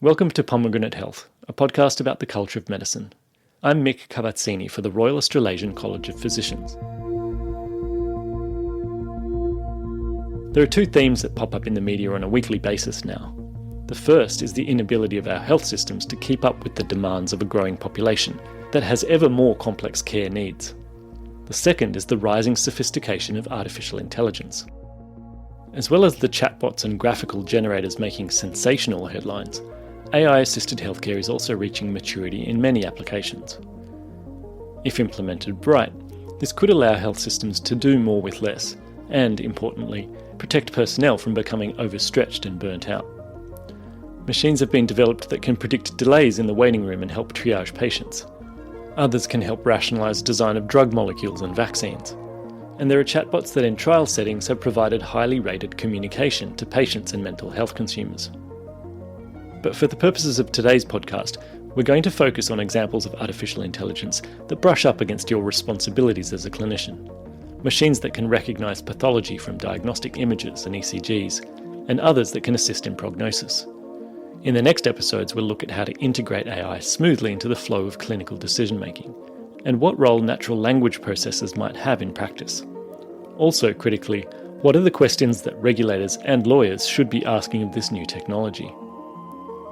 Welcome to Pomegranate Health, a podcast about the culture of medicine. I'm Mick Cavazzini for the Royal Australasian College of Physicians. There are two themes that pop up in the media on a weekly basis now. The first is the inability of our health systems to keep up with the demands of a growing population that has ever more complex care needs. The second is the rising sophistication of artificial intelligence. As well as the chatbots and graphical generators making sensational headlines, AI-assisted healthcare is also reaching maturity in many applications. If implemented right, this could allow health systems to do more with less, and, importantly, protect personnel from becoming overstretched and burnt out. Machines have been developed that can predict delays in the waiting room and help triage patients. Others can help rationalise design of drug molecules and vaccines. And there are chatbots that in trial settings have provided highly rated communication to patients and mental health consumers. But for the purposes of today's podcast, we're going to focus on examples of artificial intelligence that brush up against your responsibilities as a clinician. Machines that can recognise pathology from diagnostic images and ECGs, and others that can assist in prognosis. In the next episodes, we'll look at how to integrate AI smoothly into the flow of clinical decision-making, and what role natural language processors might have in practice. Also, critically, what are the questions that regulators and lawyers should be asking of this new technology?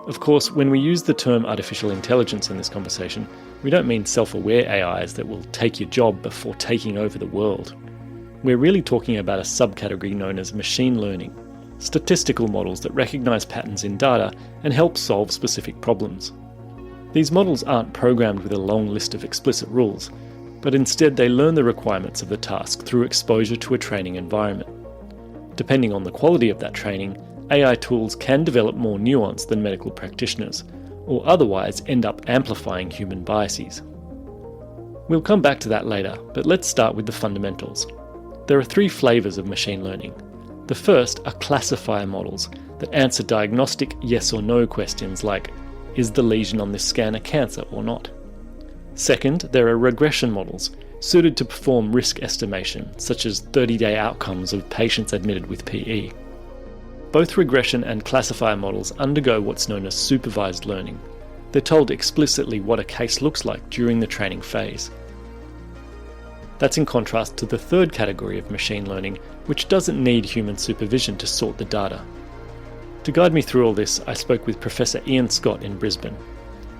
Of course, when we use the term artificial intelligence in this conversation, we don't mean self-aware AIs that will take your job before taking over the world. We're really talking about a subcategory known as machine learning, statistical models that recognise patterns in data and help solve specific problems. These models aren't programmed with a long list of explicit rules, but instead they learn the requirements of the task through exposure to a training environment. Depending on the quality of that training, AI tools can develop more nuance than medical practitioners, or otherwise end up amplifying human biases. We'll come back to that later, but let's start with the fundamentals. There are three flavours of machine learning. The first are classifier models that answer diagnostic yes or no questions like, is the lesion on this scan a cancer or not? Second, there are regression models, suited to perform risk estimation, such as 30-day outcomes of patients admitted with PE. Both regression and classifier models undergo what's known as supervised learning. They're told explicitly what a case looks like during the training phase. That's in contrast to the third category of machine learning, which doesn't need human supervision to sort the data. To guide me through all this, I spoke with Professor Ian Scott in Brisbane.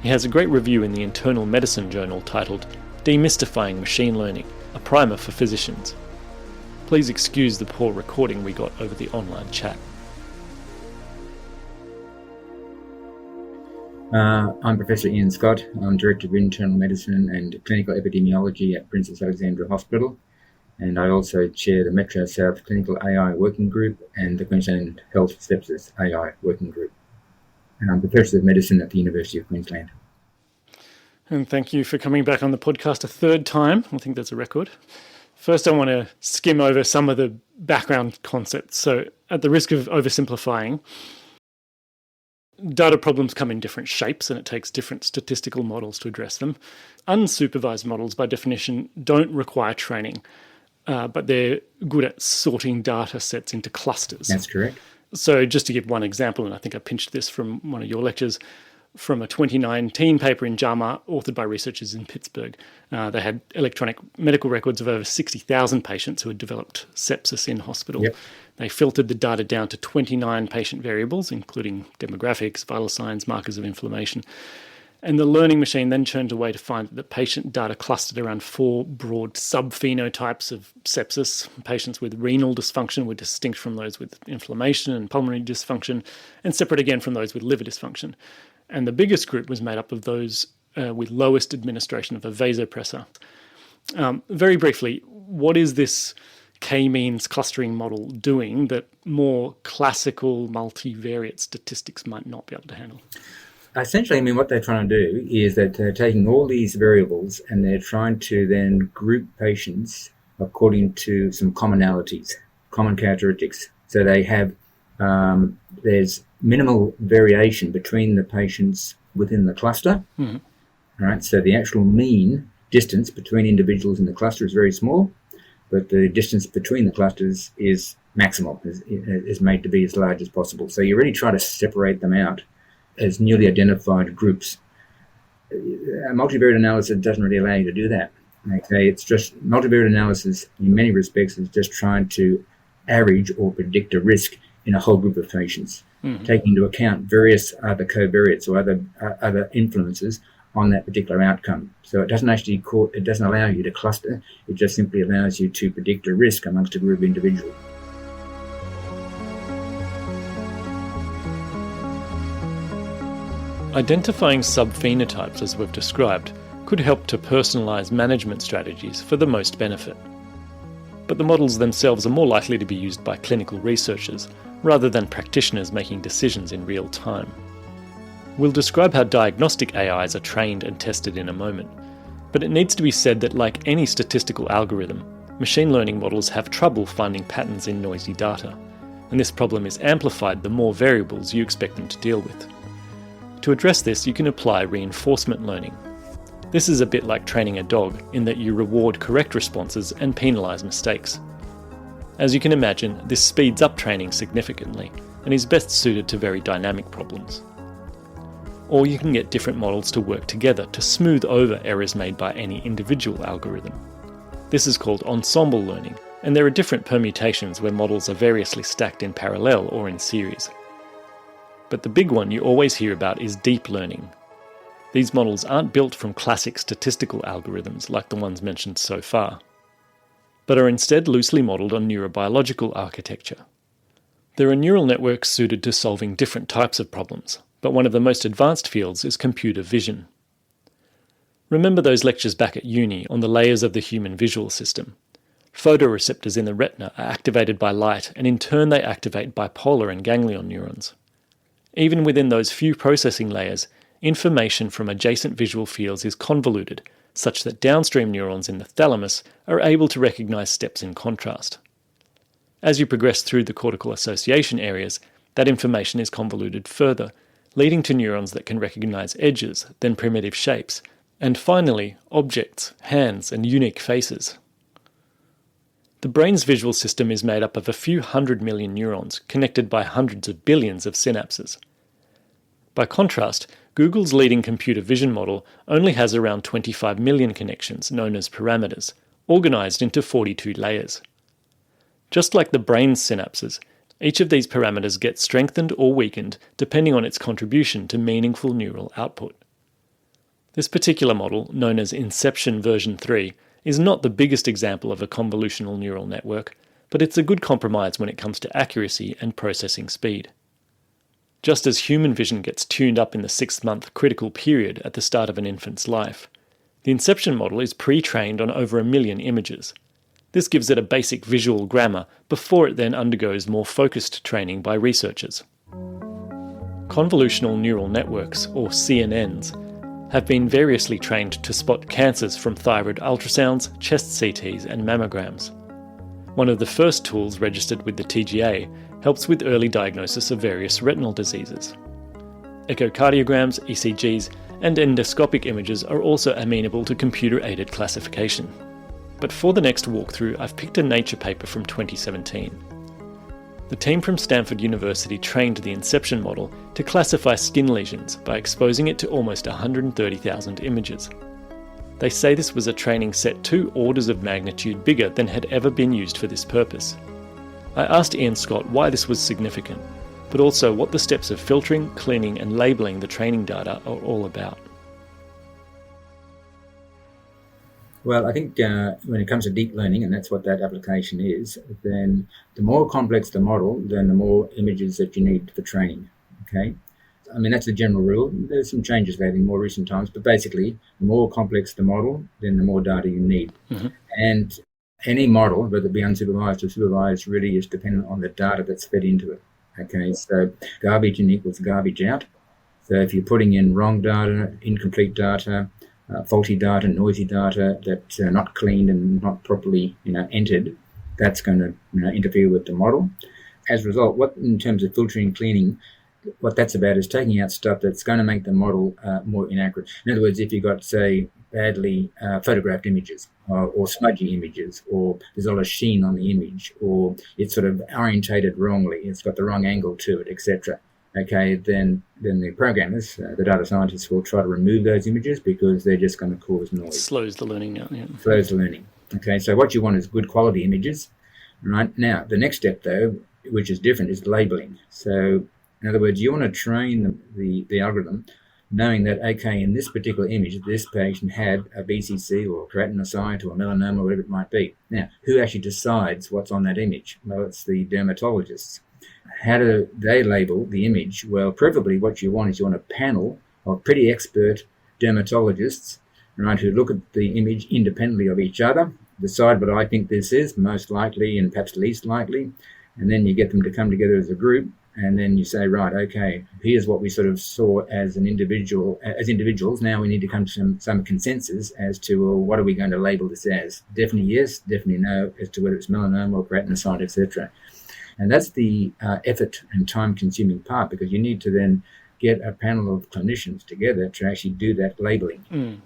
He has a great review in the Internal Medicine journal titled Demystifying Machine Learning, a primer for physicians. Please excuse the poor recording we got over the online chat. I'm Professor Ian Scott. I'm Director of Internal Medicine and Clinical Epidemiology at Princess Alexandra Hospital, and I also chair the Metro South Clinical AI Working Group and the Queensland Health Sepsis AI Working Group. And I'm Professor of Medicine at the University of Queensland. And thank you for coming back on the podcast a third time. I think that's a record. First, I want to skim over some of the background concepts. So, at the risk of oversimplifying, data problems come in different shapes and it takes different statistical models to address them. Unsupervised models, by definition, don't require training, but they're good at sorting data sets into clusters. That's correct. So just to give one example, and I think I pinched this from one of your lectures, from a 2019 paper in JAMA authored by researchers in Pittsburgh. They had electronic medical records of over 60,000 patients who had developed sepsis in hospital. Yep. They filtered the data down to 29 patient variables, including demographics, vital signs, markers of inflammation. And the learning machine then turned away to find that the patient data clustered around four broad subphenotypes of sepsis. Patients with renal dysfunction were distinct from those with inflammation and pulmonary dysfunction, and separate again from those with liver dysfunction. And the biggest group was made up of those with lowest administration of a vasopressor. Very briefly, what is this k-means clustering model doing that more classical multivariate statistics might not be able to handle? Essentially, what they're trying to do is that they're taking all these variables and they're trying to then group patients according to some commonalities, common characteristics. So they have, there's minimal variation between the patients within the cluster. Mm-hmm. All right, so the actual mean distance between individuals in the cluster is very small, but the distance between the clusters is maximal, is made to be as large as possible. So you really try to separate them out as newly identified groups. A multivariate analysis doesn't really allow you to do that. Okay, it's just multivariate analysis in many respects is just trying to average or predict a risk in a whole group of patients, taking into account various other covariates or other influences on that particular outcome. So it doesn't actually it doesn't allow you to cluster. It just simply allows you to predict a risk amongst a group of individuals. Identifying subphenotypes, as we've described, could help to personalise management strategies for the most benefit. But the models themselves are more likely to be used by clinical researchers rather than practitioners making decisions in real time. We'll describe how diagnostic AIs are trained and tested in a moment, but it needs to be said that like any statistical algorithm, machine learning models have trouble finding patterns in noisy data, and this problem is amplified the more variables you expect them to deal with. To address this, you can apply reinforcement learning. This is a bit like training a dog in that you reward correct responses and penalise mistakes. As you can imagine, this speeds up training significantly and is best suited to very dynamic problems. Or you can get different models to work together to smooth over errors made by any individual algorithm. This is called ensemble learning, and there are different permutations where models are variously stacked in parallel or in series. But the big one you always hear about is deep learning. These models aren't built from classic statistical algorithms like the ones mentioned so far, but are instead loosely modelled on neurobiological architecture. There are neural networks suited to solving different types of problems, but one of the most advanced fields is computer vision. Remember those lectures back at uni on the layers of the human visual system? Photoreceptors in the retina are activated by light, and in turn they activate bipolar and ganglion neurons. Even within those few processing layers, information from adjacent visual fields is convoluted, such that downstream neurons in the thalamus are able to recognise steps in contrast. As you progress through the cortical association areas, that information is convoluted further, leading to neurons that can recognise edges, then primitive shapes, and finally, objects, hands, and unique faces. The brain's visual system is made up of a few 100 million neurons connected by hundreds of billions of synapses. By contrast, Google's leading computer vision model only has around 25 million connections, known as parameters, organised into 42 layers. Just like the brain's synapses, each of these parameters gets strengthened or weakened depending on its contribution to meaningful neural output. This particular model, known as Inception version 3, is not the biggest example of a convolutional neural network, but it's a good compromise when it comes to accuracy and processing speed. Just as human vision gets tuned up in the 6-month critical period at the start of an infant's life, the Inception model is pre-trained on over 1 million images. This gives it a basic visual grammar before it then undergoes more focused training by researchers. Convolutional neural networks, or CNNs, have been variously trained to spot cancers from thyroid ultrasounds, chest CTs, and mammograms. One of the first tools registered with the TGA helps with early diagnosis of various retinal diseases. Echocardiograms, ECGs, and endoscopic images are also amenable to computer-aided classification. But for the next walkthrough, I've picked a Nature paper from 2017. The team from Stanford University trained the Inception model to classify skin lesions by exposing it to almost 130,000 images. They say this was a training set 2 orders of magnitude bigger than had ever been used for this purpose. I asked Ian Scott why this was significant, but also what the steps of filtering, cleaning, and labelling the training data are all about. Well, I think when it comes to deep learning, and that's what that application is, then the more complex the model, then the more images that you need for training, okay? I mean, that's the general rule. There's some changes there in more recent times, but basically, the more complex the model, then the more data you need. Mm-hmm. And any model, whether it be unsupervised or supervised, really is dependent on the data that's fed into it, okay? So garbage in equals garbage out. So if you're putting in wrong data, incomplete data, faulty data, noisy data that's not cleaned and not properly, entered, that's going to, interfere with the model. As a result, what in terms of filtering and cleaning, what that's about is taking out stuff that's going to make the model more inaccurate. In other words, if you've got, say, badly photographed images or smudgy images, or there's a lot of sheen on the image, or it's sort of orientated wrongly, it's got the wrong angle to it, etc. okay, then the programmers, the data scientists, will try to remove those images because they're just going to cause noise. Slows the learning down. Yeah. Slows the learning. Okay, so what you want is good quality images. Right now, the next step, though, which is different, is labeling. So, in other words, you want to train the algorithm knowing that, okay, in this particular image, this patient had a BCC or keratinocyte or melanoma, whatever it might be. Now, who actually decides what's on that image? Well, it's the dermatologists. How do they label the image? Well, preferably what you want is you want a panel of pretty expert dermatologists, right, who look at the image independently of each other, decide what I think this is, most likely and perhaps least likely, and then you get them to come together as a group, and then you say, right, okay, here's what we sort of saw as individuals. Now we need to come to some consensus as to, well, what are we going to label this as? Definitely yes, definitely no, as to whether it's melanoma or keratinocyte, etc. And that's the effort and time-consuming part, because you need to then get a panel of clinicians together to actually do that labeling. Mm.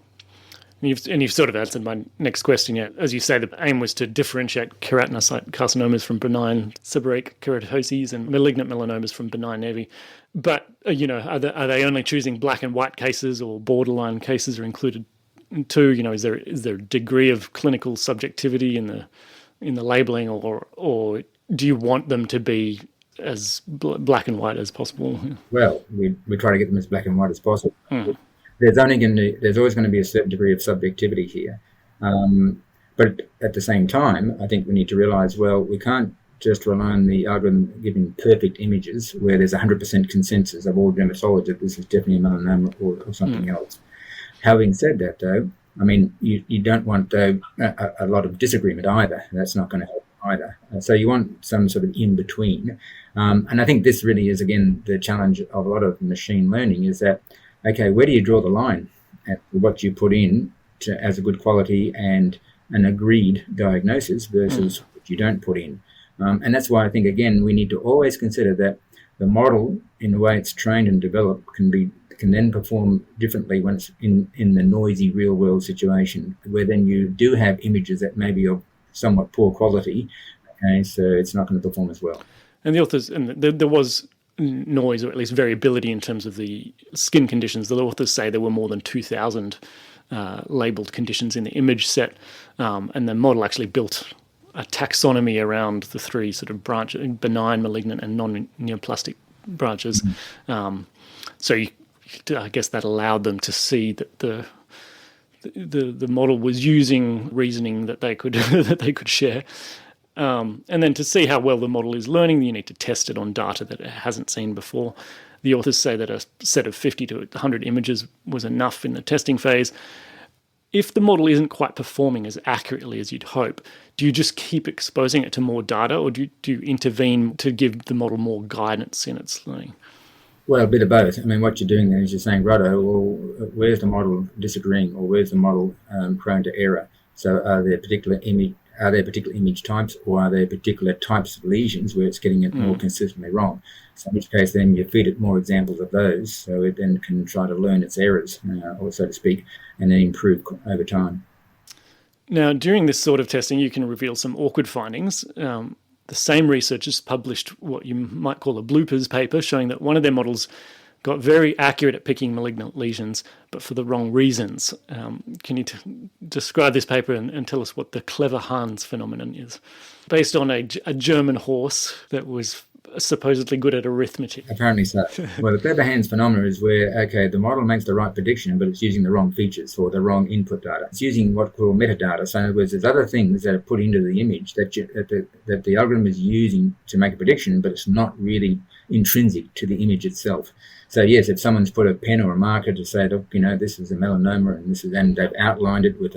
And you've sort of answered my next question. Yeah, as you say, the aim was to differentiate keratinocyte carcinomas from benign seborrheic keratoses and malignant melanomas from benign nevi. But are they only choosing black and white cases, or borderline cases are included too? Is there a degree of clinical subjectivity in the labeling, or do you want them to be as black and white as possible? Well, we try to get them as black and white as possible. Mm. There's always going to be a certain degree of subjectivity here. But at the same time, I think we need to realize, well, we can't just rely on the algorithm giving perfect images where there's 100% consensus of all dermatologists that this is definitely a melanoma or something else. Having said that, though, I mean, you don't want a lot of disagreement either. That's not going to help either. So you want some sort of in-between. And I think this really is, again, the challenge of a lot of machine learning is that, okay, where do you draw the line at what you put in as a good quality and an agreed diagnosis versus what you don't put in? And that's why I think, again, we need to always consider that the model, in the way it's trained and developed, can then perform differently when it's in the noisy real-world situation, where then you do have images that may be of somewhat poor quality, okay, so it's not going to perform as well. And the authors, and there was noise, or at least variability in terms of the skin conditions. The authors say there were more than 2,000 labeled conditions in the image set, and the model actually built a taxonomy around the three sort of branches: benign, malignant, and non-neoplastic branches. So I guess that allowed them to see that the model was using reasoning that they could that they could share. And then to see how well the model is learning, you need to test it on data that it hasn't seen before. The authors say that a set of 50 to 100 images was enough in the testing phase. If the model isn't quite performing as accurately as you'd hope, do you just keep exposing it to more data, or do you intervene to give the model more guidance in its learning? Well, a bit of both. I mean, what you're doing there is you're saying, righto, well, where's the model disagreeing, or where's the model prone to error? So are there particular image types, or are there particular types of lesions where it's getting it more consistently wrong? So in which case then you feed it more examples of those, so it then can try to learn its errors, or so to speak, and then improve over time. Now, during this sort of testing, you can reveal some awkward findings. The same researchers published what you might call a bloopers paper, showing that one of their models got very accurate at picking malignant lesions, but for the wrong reasons. Can you describe this paper and tell us what the clever Hans phenomenon is? Based on a German horse that was supposedly good at arithmetic. Apparently so. Well, the clever Hans phenomenon is where, okay, the model makes the right prediction, but it's using the wrong features or the wrong input data. It's using what we call metadata. So in other words, there's other things that are put into the image that the algorithm is using to make a prediction, but it's not really intrinsic to the image itself. So yes, if someone's put a pen or a marker to say, look, this is a melanoma, and they've outlined it with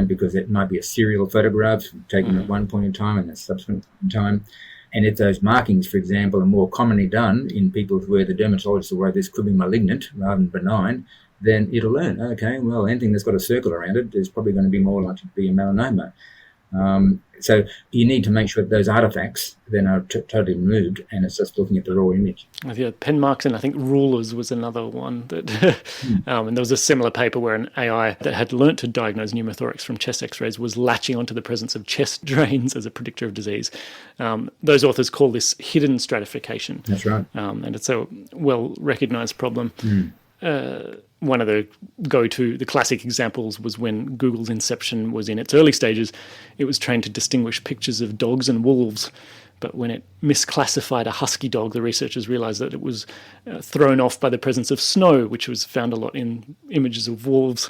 because it might be a serial photograph taken at one point in time and a subsequent time. And if those markings, for example, are more commonly done in people where the dermatologists are worried this could be malignant rather than benign, then it'll learn, okay, well, anything that's got a circle around it is probably going to be more likely to be a melanoma. So you need to make sure that those artifacts then are totally removed, and it's just looking at the raw image. Yeah, pen marks and I think rulers was another one that, and there was a similar paper where an AI that had learnt to diagnose pneumothorax from chest X-rays was latching onto the presence of chest drains as a predictor of disease. Those authors call this hidden stratification. That's right, and it's a well-recognised problem. One of the the classic examples was when Google's inception was in its early stages. It was trained to distinguish pictures of dogs and wolves, but when it misclassified a husky dog, the researchers realised that it was thrown off by the presence of snow, which was found a lot in images of wolves.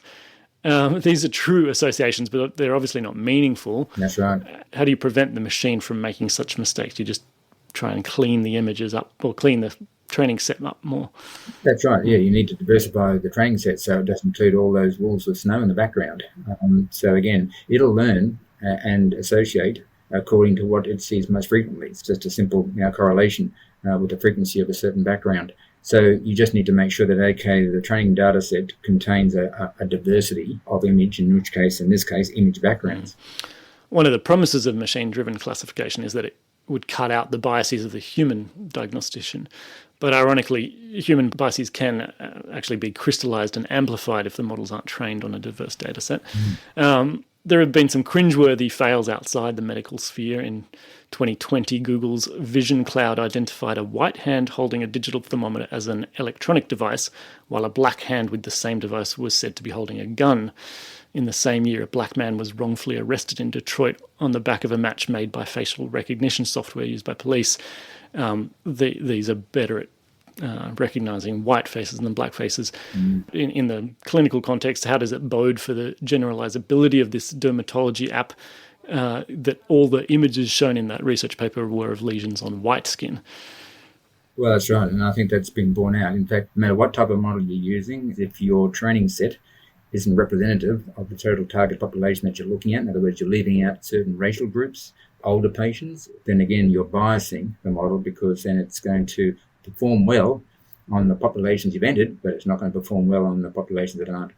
These are true associations, but they're obviously not meaningful. That's right. How do you prevent the machine from making such mistakes? You just try and clean the images up, or clean the training set up more. That's right. Yeah, you need to diversify the training set so it doesn't include all those wolves with snow in the background. So again, it'll learn and associate according to what it sees most frequently. It's just a simple correlation with the frequency of a certain background. So you just need to make sure that, the training data set contains a diversity of image, in this case, image backgrounds. One of the promises of machine-driven classification is that it would cut out the biases of the human diagnostician. But ironically, human biases can actually be crystallized and amplified if the models aren't trained on a diverse data set. There have been some cringeworthy fails outside the medical sphere. In 2020, Google's Vision Cloud identified a white hand holding a digital thermometer as an electronic device, while a black hand with the same device was said to be holding a gun. In the same year, a black man was wrongfully arrested in Detroit on the back of a match made by facial recognition software used by police. These are better at recognising white faces than black faces. In the clinical context, how does it bode for the generalisability of this dermatology app that all the images shown in that research paper were of lesions on white skin? Well, that's right, and I think that's been borne out. In fact, no matter what type of model you're using, if your training set isn't representative of the total target population that you're looking at, in other words, you're leaving out certain racial groups, older patients, then again, you're biasing the model, because then it's going to perform well on the populations you've entered, but it's not going to perform well on the populations that aren't.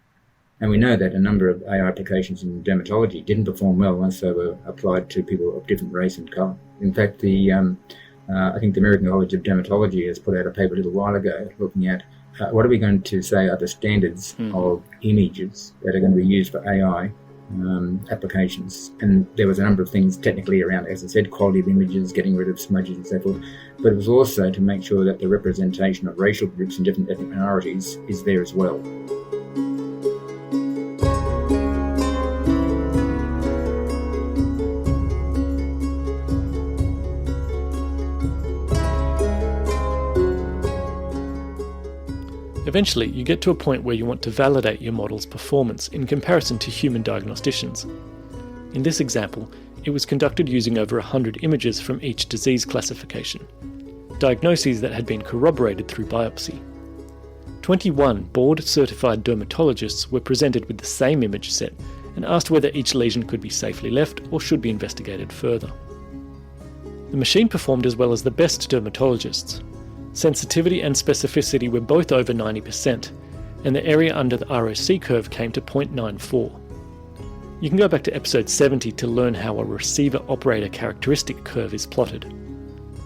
And we know that a number of AI applications in dermatology didn't perform well once they were applied to people of different race and colour. In fact, I think the American College of Dermatology has put out a paper a little while ago looking at what are we going to say are the standards of images that are going to be used for AI applications. And there was a number of things technically around, as I said, quality of images, getting rid of smudges and so forth. But it was also to make sure that the representation of racial groups and different ethnic minorities is there as well. Eventually, you get to a point where you want to validate your model's performance in comparison to human diagnosticians. In this example, it was conducted using over 100 images from each disease classification, diagnoses that had been corroborated through biopsy. 21 board-certified dermatologists were presented with the same image set and asked whether each lesion could be safely left or should be investigated further. The machine performed as well as the best dermatologists. Sensitivity and specificity were both over 90%, and the area under the ROC curve came to 0.94. You can go back to episode 70 to learn how a receiver-operator characteristic curve is plotted.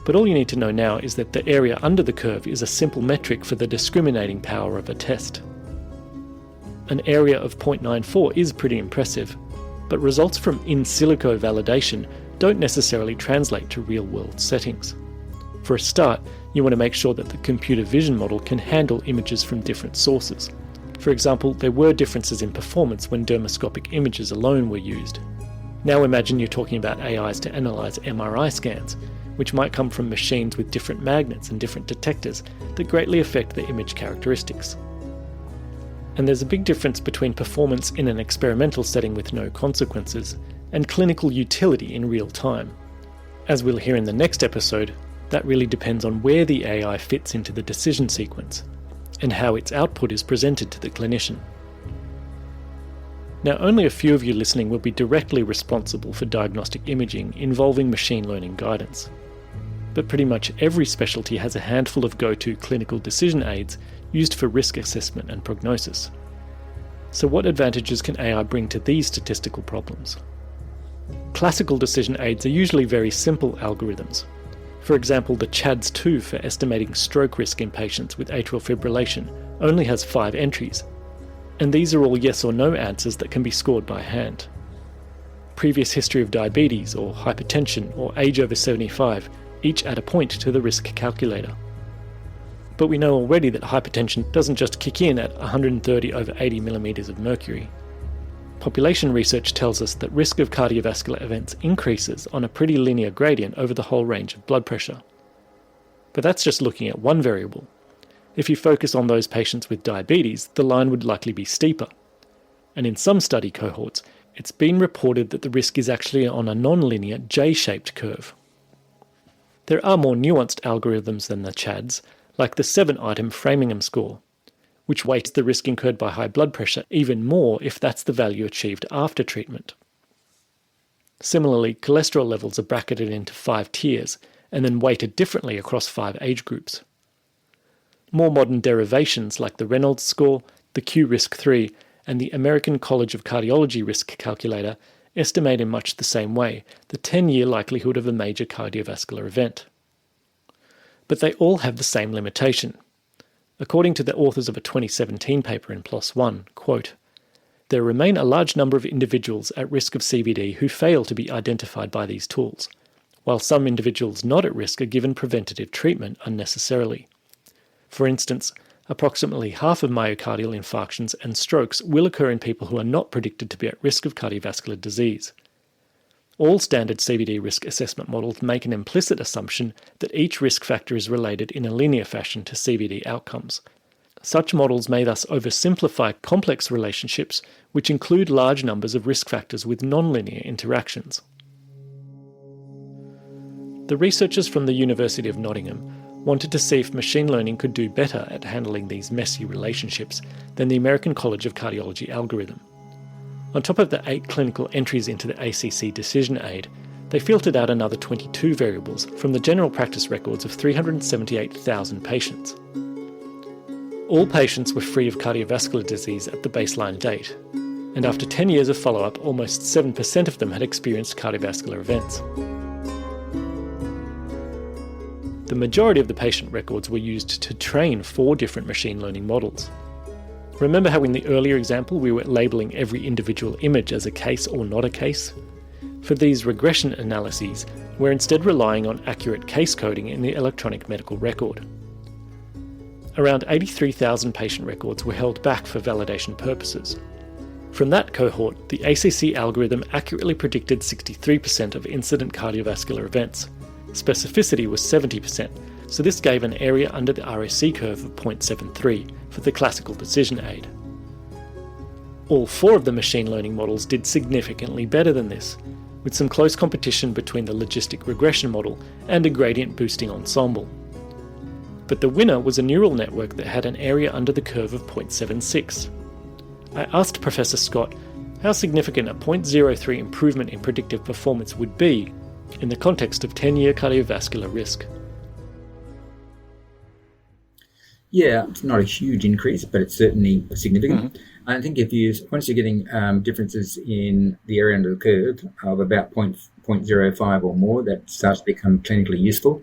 But all you need to know now is that the area under the curve is a simple metric for the discriminating power of a test. An area of 0.94 is pretty impressive, but results from in silico validation don't necessarily translate to real-world settings. For a start, you want to make sure that the computer vision model can handle images from different sources. For example, there were differences in performance when dermoscopic images alone were used. Now imagine you're talking about AIs to analyse MRI scans, which might come from machines with different magnets and different detectors that greatly affect the image characteristics. And there's a big difference between performance in an experimental setting with no consequences and clinical utility in real time. As we'll hear in the next episode, that really depends on where the AI fits into the decision sequence and how its output is presented to the clinician. Now, only a few of you listening will be directly responsible for diagnostic imaging involving machine learning guidance. But pretty much every specialty has a handful of go-to clinical decision aids used for risk assessment and prognosis. So what advantages can AI bring to these statistical problems? Classical decision aids are usually very simple algorithms. For example, the CHADS-2 for estimating stroke risk in patients with atrial fibrillation only has 5 entries, and these are all yes or no answers that can be scored by hand. Previous history of diabetes or hypertension or age over 75 each add a point to the risk calculator. But we know already that hypertension doesn't just kick in at 130 over 80 millimeters of mercury. Population research tells us that risk of cardiovascular events increases on a pretty linear gradient over the whole range of blood pressure. But that's just looking at one variable. If you focus on those patients with diabetes, the line would likely be steeper. And in some study cohorts, it's been reported that the risk is actually on a non-linear J-shaped curve. There are more nuanced algorithms than the CHADS, like the 7-item Framingham score, which weights the risk incurred by high blood pressure even more if that's the value achieved after treatment. Similarly, cholesterol levels are bracketed into 5 tiers and then weighted differently across 5 age groups. More modern derivations like the Reynolds score, the Q-risk-3, and the American College of Cardiology risk calculator estimate in much the same way the 10-year likelihood of a major cardiovascular event. But they all have the same limitation. According to the authors of a 2017 paper in PLOS One, quote, "There remain a large number of individuals at risk of CVD who fail to be identified by these tools, while some individuals not at risk are given preventative treatment unnecessarily. For instance, approximately half of myocardial infarctions and strokes will occur in people who are not predicted to be at risk of cardiovascular disease. All standard CVD risk assessment models make an implicit assumption that each risk factor is related in a linear fashion to CVD outcomes. Such models may thus oversimplify complex relationships which include large numbers of risk factors with nonlinear interactions." The researchers from the University of Nottingham wanted to see if machine learning could do better at handling these messy relationships than the American College of Cardiology algorithm. On top of the 8 clinical entries into the ACC decision aid, they filtered out another 22 variables from the general practice records of 378,000 patients. All patients were free of cardiovascular disease at the baseline date, and after 10 years of follow-up, almost 7% of them had experienced cardiovascular events. The majority of the patient records were used to train 4 different machine learning models. Remember how in the earlier example we were labelling every individual image as a case or not a case? For these regression analyses, we're instead relying on accurate case coding in the electronic medical record. Around 83,000 patient records were held back for validation purposes. From that cohort, the ACC algorithm accurately predicted 63% of incident cardiovascular events. Specificity was 70%, so this gave an area under the RSC curve of 0.73 for the classical decision aid. All 4 of the machine learning models did significantly better than this, with some close competition between the logistic regression model and a gradient boosting ensemble. But the winner was a neural network that had an area under the curve of 0.76. I asked Professor Scott how significant a 0.03 improvement in predictive performance would be in the context of 10-year cardiovascular risk. Yeah, it's not a huge increase, but it's certainly significant. Mm-hmm. I think once you're getting differences in the area under the curve of about 0.05 or more, that starts to become clinically useful.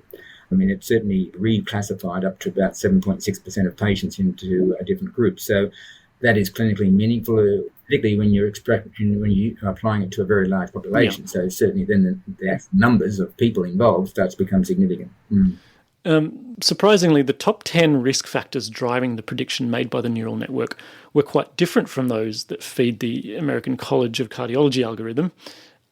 I mean, it's certainly reclassified up to about 7.6% of patients into a different group. So that is clinically meaningful, particularly when you're applying it to a very large population. Yeah. So certainly then the actual numbers of people involved starts to become significant. Surprisingly, the top 10 risk factors driving the prediction made by the neural network were quite different from those that feed the American College of Cardiology algorithm.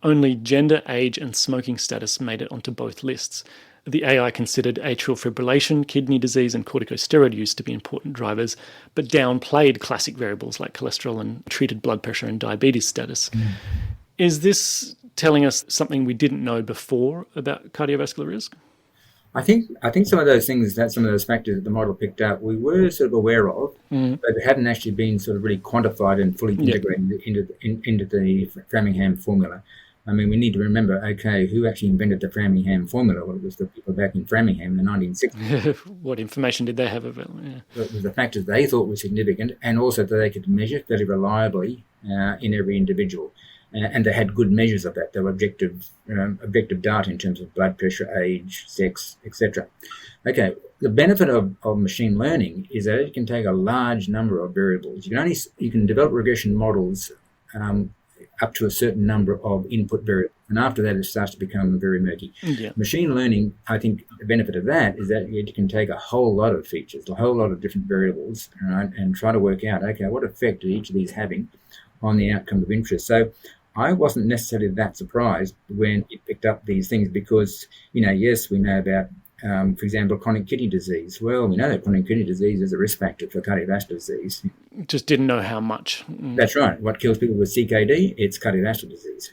Only gender, age, and smoking status made it onto both lists. The AI considered atrial fibrillation, kidney disease, and corticosteroid use to be important drivers, but downplayed classic variables like cholesterol and treated blood pressure and diabetes status. Is this telling us something we didn't know before about cardiovascular risk? I think some of those things, some of those factors that the model picked up, we were sort of aware of, but it hadn't actually been sort of really quantified and fully integrated into the Framingham formula. I mean, we need to remember, okay, who actually invented the Framingham formula? Well, it was the people back in Framingham in the 1960s. What information did they have available? Yeah. It was the factors they thought were significant, and also that they could measure fairly reliably in every individual. and they had good measures of that. They were objective data in terms of blood pressure, age, sex, etc. Okay, the benefit of machine learning is that it can take a large number of variables. You can develop regression models up to a certain number of input variables, and after that it starts to become very murky. Yeah. Machine learning, I think the benefit of that is that it can take a whole lot of features, a whole lot of different variables, right, and try to work out, okay, what effect are each of these having on the outcome of interest. So I wasn't necessarily that surprised when it picked up these things because, yes, we know about, for example, chronic kidney disease. Well, we know that chronic kidney disease is a risk factor for cardiovascular disease. Just didn't know how much. That's right. What kills people with CKD? It's cardiovascular disease.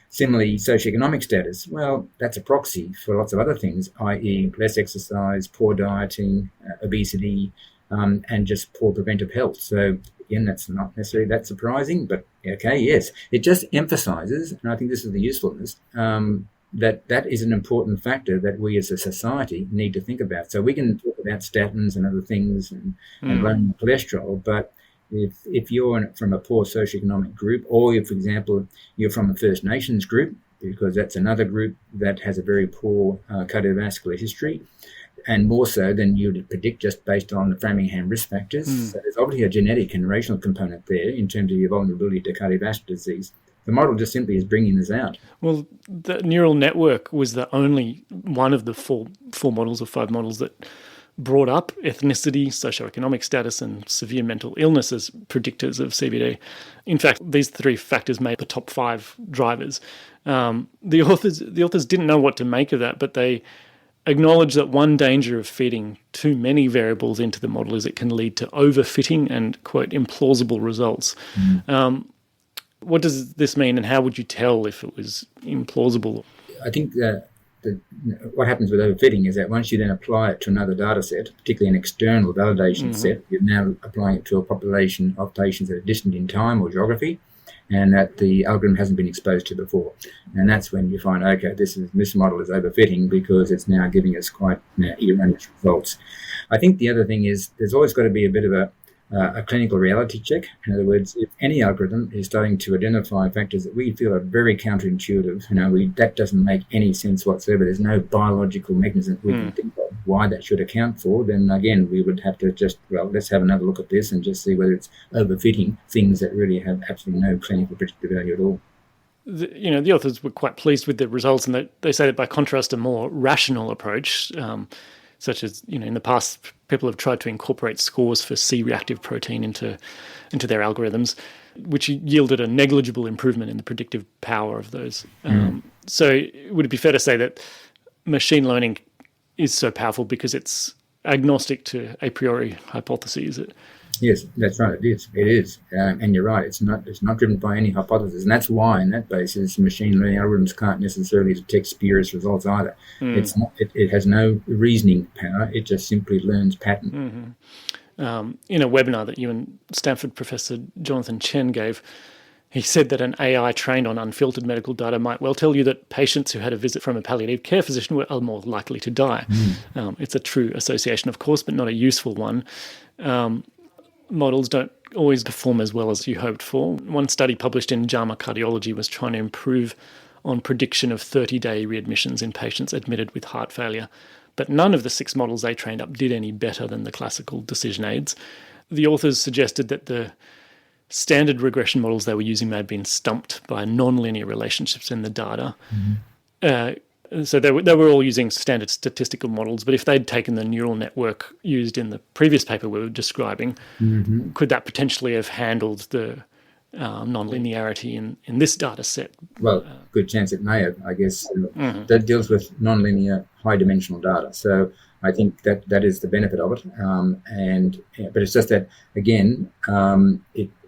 Similarly, socioeconomic status. Well, that's a proxy for lots of other things, i.e. less exercise, poor dieting, obesity, and just poor preventive health. So again, that's not necessarily that surprising, but okay, yes. It just emphasizes, and I think this is the usefulness, that is an important factor that we as a society need to think about. So we can talk about statins and other things and lowering cholesterol, but if you're from a poor socioeconomic group, or if, for example, you're from a First Nations group, because that's another group that has a very poor cardiovascular history, and more so than you'd predict just based on the Framingham risk factors. So there's obviously a genetic and racial component there in terms of your vulnerability to cardiovascular disease. The model just simply is bringing this out. Well, the neural network was the only one of the four models or five models that brought up ethnicity, socioeconomic status, and severe mental illness as predictors of CVD. In fact, these three factors made the top five drivers. The authors didn't know what to make of that, but they acknowledge that one danger of feeding too many variables into the model is it can lead to overfitting and, quote, implausible results. What does this mean, and how would you tell if it was implausible? I think that what happens with overfitting is that once you then apply it to another data set, particularly an external validation set, you're now applying it to a population of patients that are distant in time or geography, and that the algorithm hasn't been exposed to before. And that's when you find, okay, this model is overfitting because it's now giving us quite erroneous results. I think the other thing is there's always got to be a bit of a clinical reality check. In other words, if any algorithm is starting to identify factors that we feel are very counterintuitive, that doesn't make any sense whatsoever. There's no biological mechanism we can think of why that should account for, then again, we would have to let's have another look at this and just see whether it's overfitting things that really have absolutely no clinical predictive value at all. The authors were quite pleased with the results, and they say that by contrast, a more rational approach, such as, in the past, people have tried to incorporate scores for C-reactive protein into their algorithms, which yielded a negligible improvement in the predictive power of those. So would it be fair to say that machine learning is so powerful because it's agnostic to a priori hypotheses? Yes, that's right. It is, and you're right. It's not driven by any hypothesis, and that's why, in that basis, machine learning algorithms can't necessarily detect spurious results either. It's not. It has no reasoning power. It just simply learns pattern. In a webinar that you and Stanford Professor Jonathan Chen gave, he said that an AI trained on unfiltered medical data might well tell you that patients who had a visit from a palliative care physician are more likely to die. It's a true association, of course, but not a useful one. Models don't always perform as well as you hoped for. One study published in JAMA Cardiology was trying to improve on prediction of 30-day readmissions in patients admitted with heart failure, but none of the 6 models they trained up did any better than the classical decision aids. The authors suggested that the standard regression models they were using may have been stumped by nonlinear relationships in the data. So they were all using standard statistical models, but if they'd taken the neural network used in the previous paper we were describing, could that potentially have handled the nonlinearity in this data set? Well, good chance it may have, I guess. That deals with nonlinear high-dimensional data. So I think that is the benefit of it. But it's just that, again,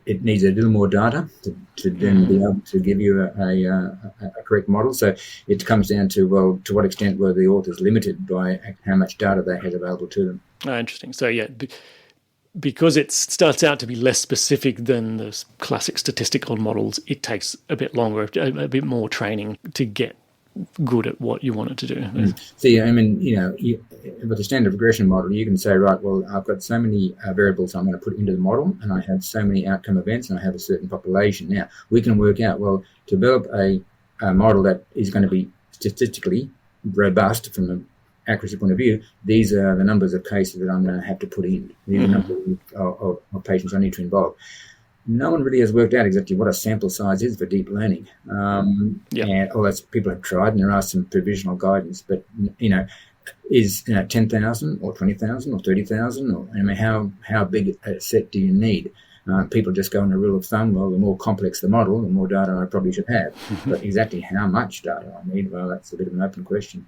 it needs a little more data to then be able to give you a correct model. So it comes down to, well, to what extent were the authors limited by how much data they had available to them. Interesting. So, because it starts out to be less specific than the classic statistical models, it takes a bit longer, a bit more training to get good at what you want it to do. See, I mean, with the standard regression model, you can say, right, well, I've got so many variables I'm going to put into the model, and I have so many outcome events, and I have a certain population. Now, we can work out, well, to develop a model that is going to be statistically robust from an accuracy point of view, these are the numbers of cases that I'm going to have to put in. These are the numbers of patients I need to involve. No one really has worked out exactly what a sample size is for deep learning. And although people have tried, and there are some provisional guidance, but, is 10,000 or 20,000 or 30,000? Or, I mean, how big a set do you need? People just go on a rule of thumb, well, the more complex the model, the more data I probably should have. But exactly how much data I need, well, that's a bit of an open question.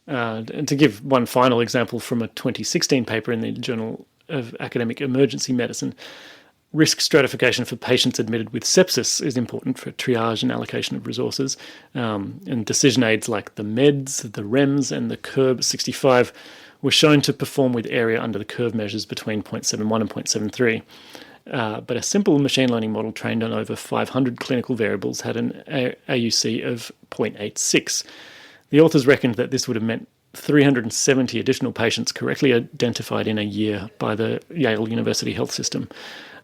And to give one final example from a 2016 paper in the Journal of Academic Emergency Medicine, risk stratification for patients admitted with sepsis is important for triage and allocation of resources. And decision aids like the MEDS, the REMS, and the CURB-65 were shown to perform with area under the curve measures between 0.71 and 0.73. But a simple machine learning model trained on over 500 clinical variables had an AUC of 0.86. The authors reckoned that this would have meant 370 additional patients correctly identified in a year by the Yale University Health System.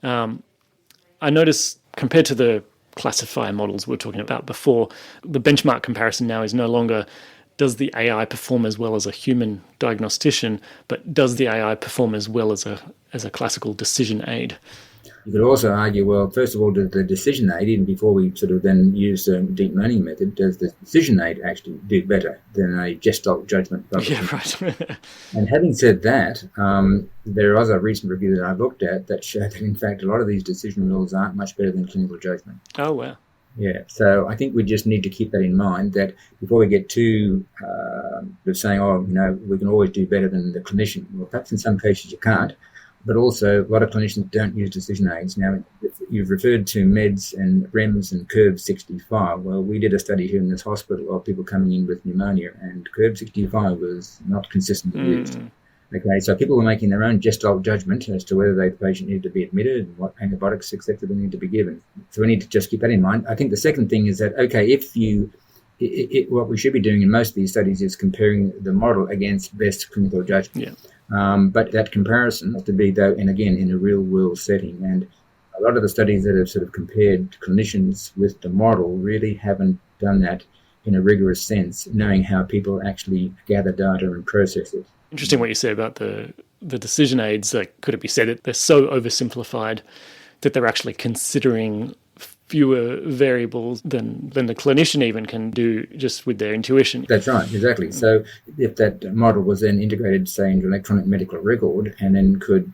I notice, compared to the classifier models we were talking about before, the benchmark comparison now is no longer does the AI perform as well as a human diagnostician, but does the AI perform as well as a classical decision aid? You could also argue, well, first of all, does the decision aid, even before we sort of then use the deep learning method, does the decision aid actually do better than a gestalt judgment? Yeah, right. And having said that, there was a recent review that I've looked at that showed that, in fact, a lot of these decision rules aren't much better than clinical judgment. Oh, wow. Yeah, so I think we just need to keep that in mind, that before we get too saying, we can always do better than the clinician. Well, perhaps in some cases you can't. But also, a lot of clinicians don't use decision aids. Now, you've referred to MEDS and REMS and CURB-65. Well, we did a study here in this hospital of people coming in with pneumonia, and CURB-65 was not consistently used. Okay, so people were making their own gestalt judgment as to whether the patient needed to be admitted and what antibiotics, etc., they need to be given. So we need to just keep that in mind. I think the second thing is that, okay, what we should be doing in most of these studies is comparing the model against best clinical judgment. Yeah. But that comparison has to be, though, and again, in a real-world setting. And a lot of the studies that have sort of compared clinicians with the model really haven't done that in a rigorous sense, knowing how people actually gather data and process it. Interesting what you say about the decision aids. Could it be said that they're so oversimplified that they're actually considering fewer variables than the clinician even can do just with their intuition? That's right, exactly. So if that model was then integrated, say, into electronic medical record, and then could,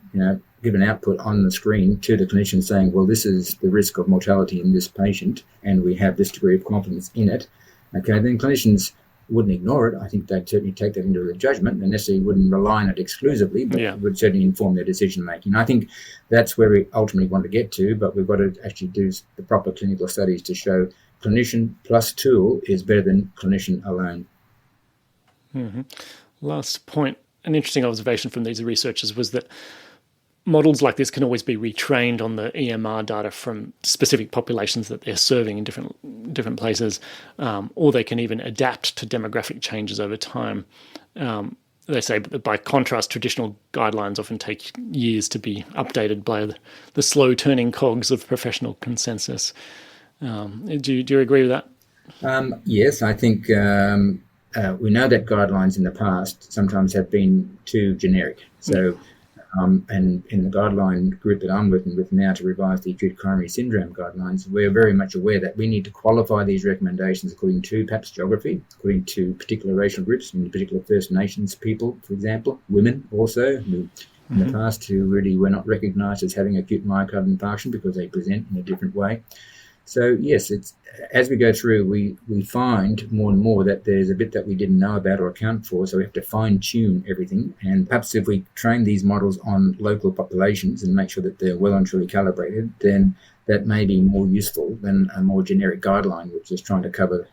give an output on the screen to the clinician saying, well, this is the risk of mortality in this patient, and we have this degree of confidence in it, okay, then clinicians wouldn't ignore it. I think they'd certainly take that into their judgment. They necessarily wouldn't rely on it exclusively, but it would certainly inform their decision-making. I think that's where we ultimately want to get to, but we've got to actually do the proper clinical studies to show clinician plus tool is better than clinician alone. Mm-hmm. Last point, an interesting observation from these researchers was that models like this can always be retrained on the EMR data from specific populations that they're serving in different places, or they can even adapt to demographic changes over time. They say, but by contrast, traditional guidelines often take years to be updated by the slow-turning cogs of professional consensus. Do you agree with that? Yes, I think we know that guidelines in the past sometimes have been too generic. So. And in the guideline group that I'm working with now to revise the acute coronary syndrome guidelines, we're very much aware that we need to qualify these recommendations according to perhaps geography, according to particular racial groups, in particular First Nations people, for example, women also, who in the past who really were not recognised as having acute myocardial infarction because they present in a different way. So yes, it's as we go through, we find more and more that there's a bit that we didn't know about or account for, so we have to fine-tune everything. And perhaps if we train these models on local populations and make sure that they're well and truly calibrated, then that may be more useful than a more generic guideline, which is trying to cover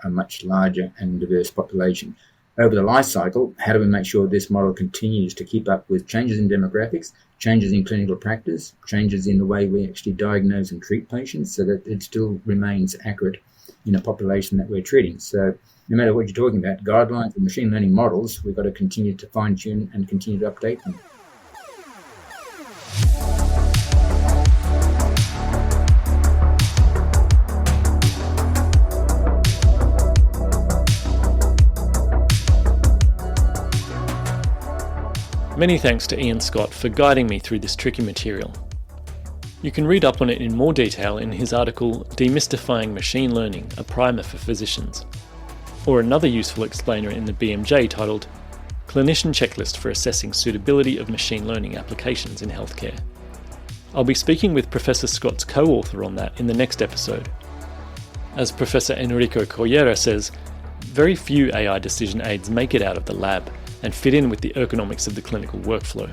a much larger and diverse population. Over the life cycle, how do we make sure this model continues to keep up with changes in demographics, changes in clinical practice, changes in the way we actually diagnose and treat patients so that it still remains accurate? in a population that we're treating. So no matter what you're talking about, guidelines and machine learning models, we've got to continue to fine-tune and continue to update them. Many thanks to Ian Scott for guiding me through this tricky material. You can read up on it in more detail in his article Demystifying Machine Learning, a Primer for Physicians, or another useful explainer in the BMJ titled Clinician Checklist for Assessing Suitability of Machine Learning Applications in Healthcare. I'll be speaking with Professor Scott's co-author on that in the next episode. As Professor Enrico Corriera says, very few AI decision aids make it out of the lab and fit in with the ergonomics of the clinical workflow.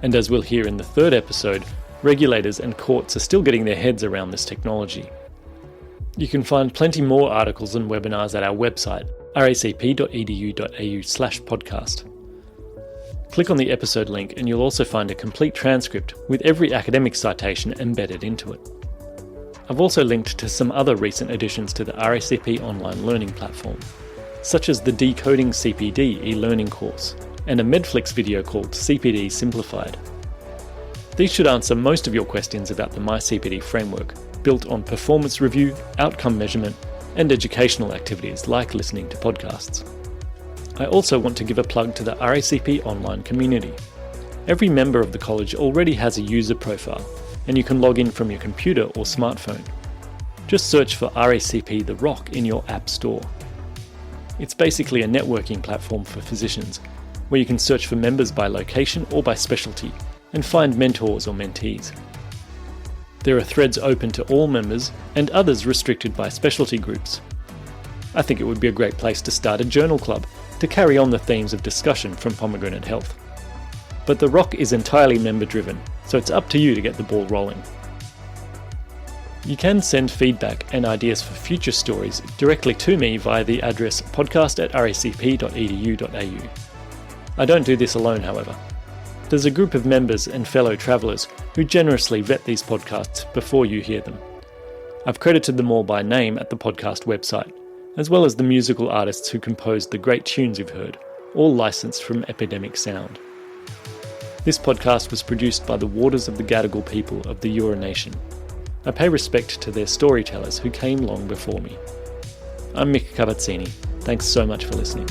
And as we'll hear in the third episode, regulators and courts are still getting their heads around this technology. You can find plenty more articles and webinars at our website, racp.edu.au/podcast. Click on the episode link and you'll also find a complete transcript with every academic citation embedded into it. I've also linked to some other recent additions to the RACP online learning platform, such as the Decoding CPD e-learning course and a Medflix video called CPD Simplified. These should answer most of your questions about the MyCPD framework, built on performance review, outcome measurement, and educational activities like listening to podcasts. I also want to give a plug to the RACP online community. Every member of the college already has a user profile, and you can log in from your computer or smartphone. Just search for RACP The Rock in your app store. It's basically a networking platform for physicians, where you can search for members by location or by specialty, and find mentors or mentees. There are threads open to all members, and others restricted by specialty groups. I think it would be a great place to start a journal club, to carry on the themes of discussion from Pomegranate Health. But The Rock is entirely member-driven, so it's up to you to get the ball rolling. You can send feedback and ideas for future stories directly to me via the address podcast@racp.edu.au. I don't do this alone, however. There's a group of members and fellow travellers who generously vet these podcasts before you hear them. I've credited them all by name at the podcast website, as well as the musical artists who composed the great tunes you've heard, all licensed from Epidemic Sound. This podcast was produced by the Warders of the Gadigal people of the Eora Nation. I pay respect to their storytellers who came long before me. I'm Mick Cavazzini. Thanks so much for listening.